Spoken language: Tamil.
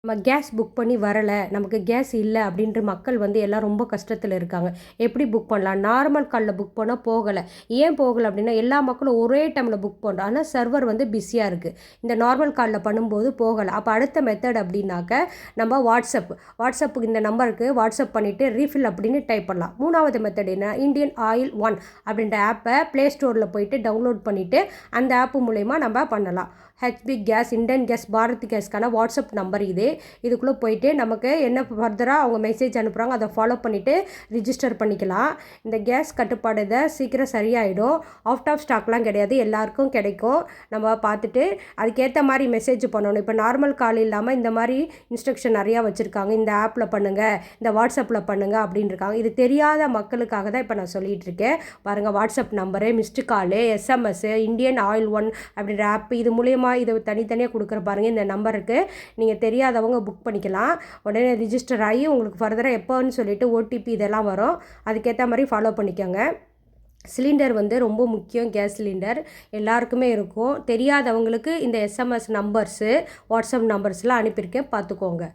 நம்ம கேஸ் புக் பண்ணி வரலை, நமக்கு கேஸ் இல்லை அப்படின்ற மக்கள் வந்து எல்லாம் ரொம்ப கஷ்டத்தில் இருக்காங்க. எப்படி புக் பண்ணலாம்? நார்மல் காலில் புக் பண்ணால் போகலை. ஏன் போகலை அப்படின்னா, எல்லா மக்களும் ஒரே டைமில் புக் பண்ணுறோம். ஆனால் சர்வர் வந்து பிஸியாக இருக்குது. இந்த நார்மல் காலில் பண்ணும்போது போகலை. அப்போ அடுத்த மெத்தட் அப்படின்னாக்க நம்ம வாட்ஸ்அப்புக்கு இந்த நம்பருக்கு வாட்ஸ்அப் பண்ணிவிட்டு ரீஃபில் அப்படின்னு டைப் பண்ணலாம். 3வது மெத்தட் என்ன, இந்தியன் ஆயில் 1 அப்படின்ற ஆப்பை ப்ளே ஸ்டோரில் போயிட்டு டவுன்லோட் பண்ணிவிட்டு அந்த ஆப்பு மூலயமா நம்ம பண்ணலாம். HP gas, Indane gas, Bharat கேஸ்க்கான வாட்ஸ்அப் நம்பர் இதுக்குள்ளே போயிட்டு நமக்கு என்ன ஃபர்தராக அவங்க மெசேஜ் அனுப்புகிறாங்க அதை ஃபாலோ பண்ணிவிட்டு ரிஜிஸ்டர் பண்ணிக்கலாம். இந்த கேஸ் கட்டுப்பாடு இதை சீக்கிரம் சரியாயிடும். அவுட் ஆஃப் ஸ்டாக்லாம் கிடையாது, எல்லாருக்கும் கிடைக்கும். நம்ம பார்த்துட்டு அதுக்கேற்ற மாதிரி மெசேஜ் பண்ணணும். இப்போ நார்மல் கால் இல்லாமல் இந்த மாதிரி இன்ஸ்ட்ரக்ஷன் நிறையா வச்சுருக்காங்க. இந்த ஆப்பில் பண்ணுங்கள், இந்த வாட்ஸ்அப்பில் பண்ணுங்கள் அப்படின்னு இருக்காங்க. இது தெரியாத மக்களுக்காக தான் இப்போ நான் சொல்லிகிட்டு இருக்கேன். பாருங்கள், வாட்ஸ்அப் நம்பரு, மிஸ்டு காலு, எஸ்எம்எஸ்ஸு, இந்தியன் ஆயில் 1 அப்படின்ற ஆப், இது மூலியமாக இதை தனித்தனியாக கொடுக்குற பாருங்கள். இந்த நம்பருக்கு நீங்கள் தெரியாதவங்க புக் பண்ணிக்கலாம். உடனே ரிஜிஸ்டர் ஆகி உங்களுக்கு ஃபர்தராக எப்போன்னு சொல்லிட்டு ஓடிபி இதெல்லாம் வரும். அதுக்கேற்ற மாதிரி ஃபாலோ பண்ணிக்கோங்க. சிலிண்டர் வந்து ரொம்ப முக்கியம். கேஸ் சிலிண்டர் எல்லாருக்குமே இருக்கும். தெரியாதவங்களுக்கு இந்த எஸ்எம்எஸ் நம்பர்ஸு, வாட்ஸ்அப் நம்பர்ஸ்லாம் அனுப்பியிருக்கேன், பார்த்துக்கோங்க.